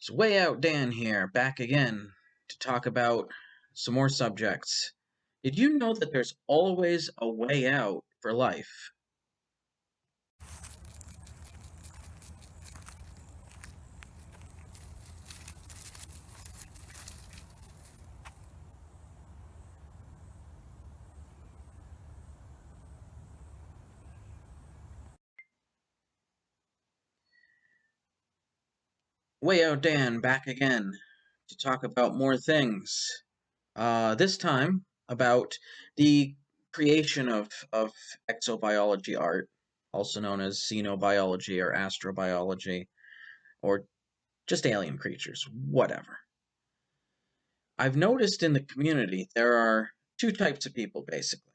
It's Way Out Dan here, back again to talk about some more subjects. Did you know that there's always a way out for life? Way Out Dan back again to talk about more things. This time about the creation of exobiology art, also known as xenobiology or astrobiology, or just alien creatures, whatever. I've noticed in the community there are two types of people, basically.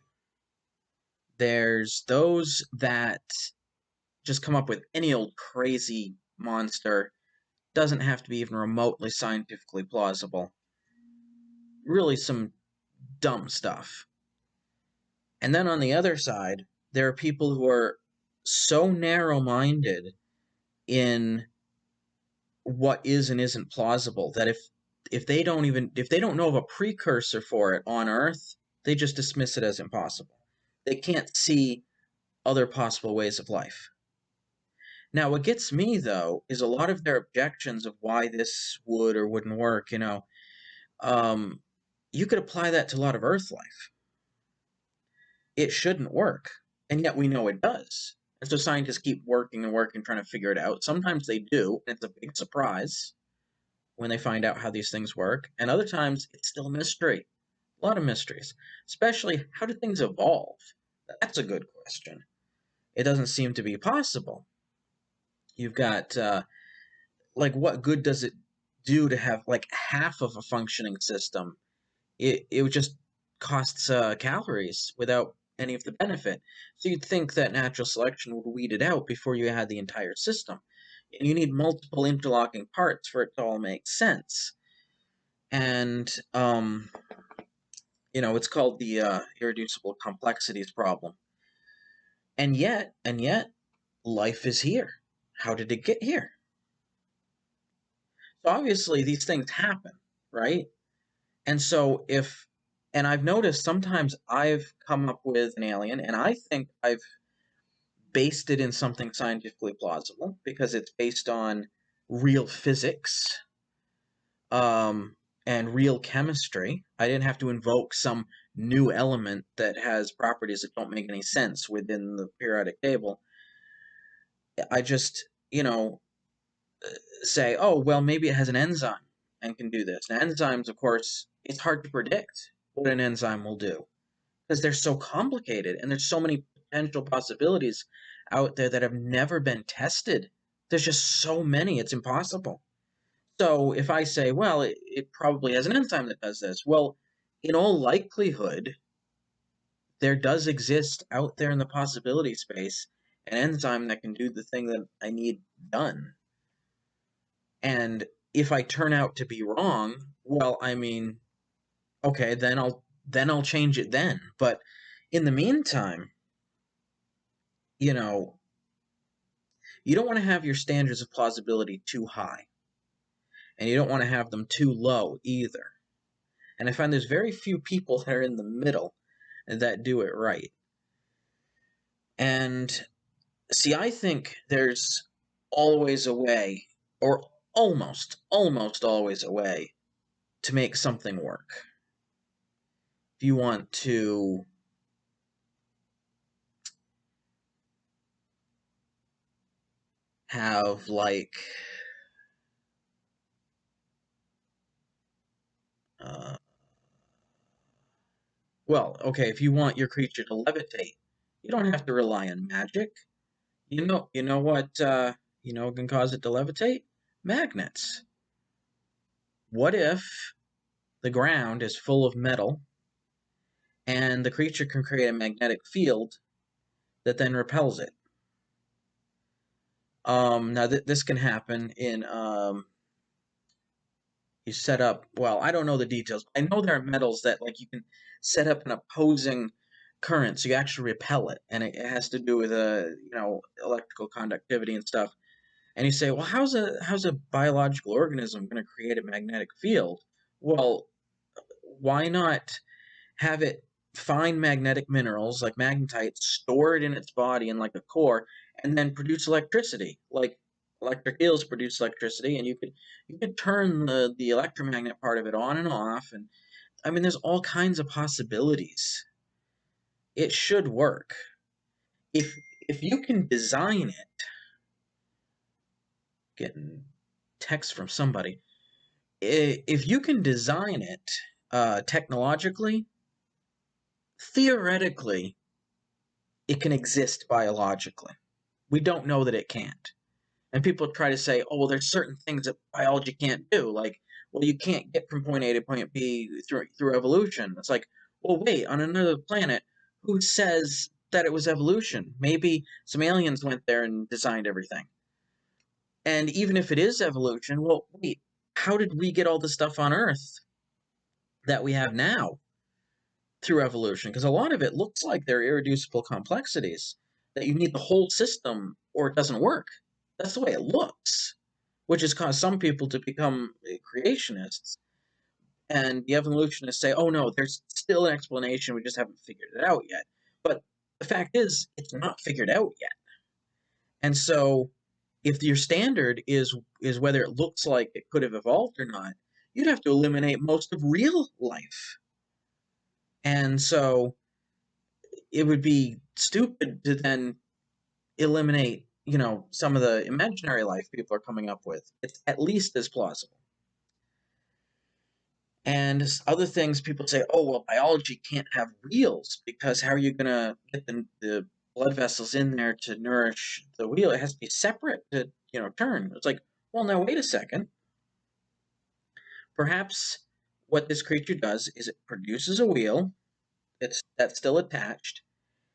There's those that just come up with any old crazy monster, doesn't have to be even remotely scientifically plausible. Really some dumb stuff. And then on the other side, there are people who are so narrow-minded in what is and isn't plausible that if they don't know of a precursor for it on Earth, they just dismiss it as impossible. They can't see other possible ways of life. Now, what gets me, though, is a lot of their objections of why this would or wouldn't work, um, you could apply that to a lot of Earth life. It shouldn't work, and yet we know it does. And so scientists keep working and working, trying to figure it out. Sometimes they do, and it's a big surprise when they find out how these things work, and other times it's still a mystery. A lot of mysteries. Especially, how do things evolve? That's a good question. It doesn't seem to be possible. You've got like, what good does it do to have like half of a functioning system? It would just costs calories without any of the benefit. So you'd think that natural selection would weed it out before you had the entire system. And you need multiple interlocking parts for it to all make sense. And it's called the irreducible complexities problem. And yet, life is here. How did it get here? So obviously these things happen, right? And so and I've noticed sometimes I've come up with an alien and I think I've based it in something scientifically plausible because it's based on real physics, and real chemistry. I didn't have to invoke some new element that has properties that don't make any sense within the periodic table. I just, say, oh, well, maybe it has an enzyme and can do this. Now, enzymes, of course, it's hard to predict what an enzyme will do because they're so complicated and there's so many potential possibilities out there that have never been tested. There's just so many, it's impossible. So if I say, well, it probably has an enzyme that does this, well, in all likelihood, there does exist out there in the possibility space an enzyme that can do the thing that I need done. And if I turn out to be wrong, well, I mean, okay, then I'll change it then. But in the meantime, you know, you don't want to have your standards of plausibility too high, and you don't want to have them too low either. And I find there's very few people that are in the middle that do it right. And see, I think there's always a way, or almost always a way, to make something work. If you want to have, like, uh, well, okay, if you want your creature to levitate, you don't have to rely on magic. You know what can cause it to levitate? Magnets. What if the ground is full of metal and the creature can create a magnetic field that then repels it? Now this can happen in you set up. Well, I don't know the details. I know there are metals that, like, you can set up an opposing current, so you actually repel it, and it has to do with electrical conductivity and stuff. And you say, well, how's a biological organism going to create a magnetic field? Well, why not have it find magnetic minerals like magnetite, store it in its body in like a core, and then produce electricity? Like electric eels produce electricity, and you could turn the electromagnet part of it on and off, and I mean, there's all kinds of possibilities. It should work if if you can design it. Getting text from somebody. If you can design it technologically, theoretically, it can exist biologically. We don't know that it can't. And people try to say, oh, well, there's certain things that biology can't do. Like, well, you can't get from point A to point B through evolution. It's like, well, wait, on another planet, who says that it was evolution? Maybe some aliens went there and designed everything. And even if it is evolution, well, wait, how did we get all the stuff on Earth that we have now through evolution? Because a lot of it looks like they're irreducible complexities that you need the whole system or it doesn't work. That's the way it looks, which has caused some people to become creationists. And the evolutionists say, oh no, there's still an explanation, we just haven't figured it out yet. But the fact is, it's not figured out yet. And so if your standard is whether it looks like it could have evolved or not, you'd have to eliminate most of real life. And so it would be stupid to then eliminate, some of the imaginary life people are coming up with. It's at least as plausible. And other things people say, oh, well, biology can't have wheels because how are you going to get the blood vessels in there to nourish the wheel? It has to be separate to, turn. It's like, well, now wait a second. Perhaps what this creature does is it produces a wheel that's still attached,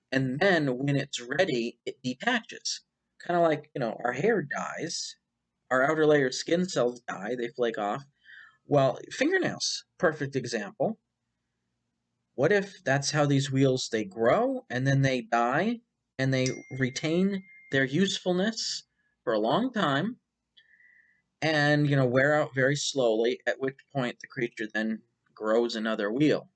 and then when it's ready, it detaches. Kind of like, our hair dies, our outer layer skin cells die, they flake off. Well, fingernails, perfect example. What if that's how these wheels they grow and then they die and they retain their usefulness for a long time and wear out very slowly, at which point the creature then grows another wheel.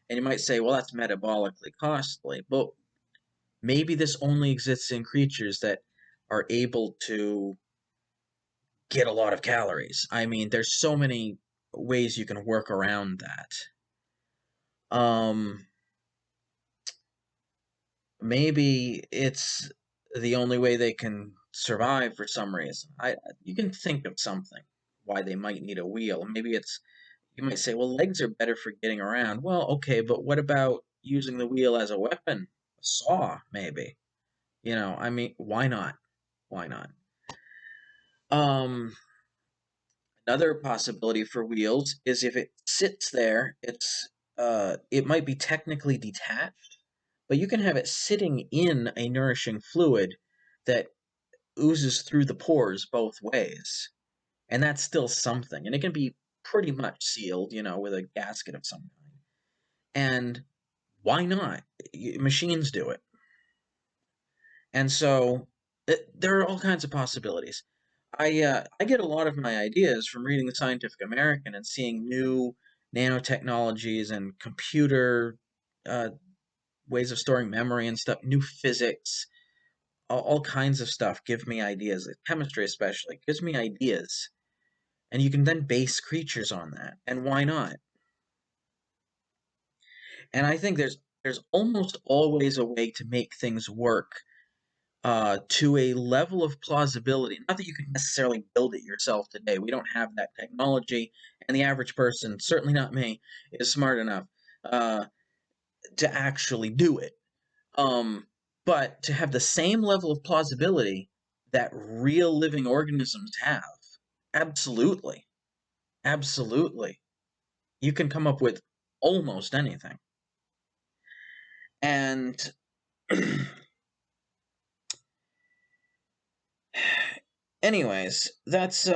And you might say, well, that's metabolically costly, but maybe this only exists in creatures that are able to get a lot of calories. I mean, there's so many ways you can work around that. Maybe it's the only way they can survive for some reason. You can think of something why they might need a wheel. Maybe it's you might say, well, legs are better for getting around. Well, okay, but what about using the wheel as a weapon? A saw, maybe. I mean, why not? Why not? Um, Another possibility for wheels is if it sits there, it might be technically detached, but you can have it sitting in a nourishing fluid that oozes through the pores both ways. And that's still something. And it can be pretty much sealed, with a gasket of some kind. And why not? Machines do it. And so there are all kinds of possibilities. I get a lot of my ideas from reading the Scientific American and seeing new nanotechnologies and computer uh, ways of storing memory and stuff, new physics, all kinds of stuff give me ideas. Chemistry especially gives me ideas, and you can then base creatures on that. And why not? And I think there's almost always a way to make things work to a level of plausibility. Not that you can necessarily build it yourself today. We don't have that technology, and the average person, certainly not me, is smart enough uh, to actually do it. But to have the same level of plausibility that real living organisms have, absolutely, absolutely, you can come up with almost anything. And anyways, that's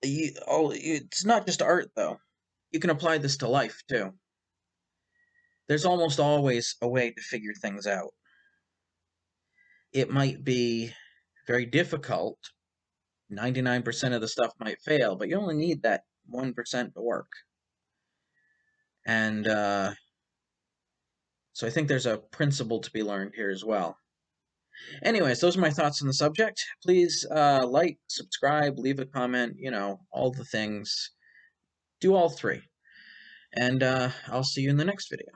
it's not just art though. You can apply this to life too. There's almost always a way to figure things out. it might be very difficult. 99% of the stuff might fail, but you only need that 1% to work. And so I think there's a principle to be learned here as well. Anyways, those are my thoughts on the subject. Please like, subscribe, leave a comment, all the things. Do all three. And I'll see you in the next video.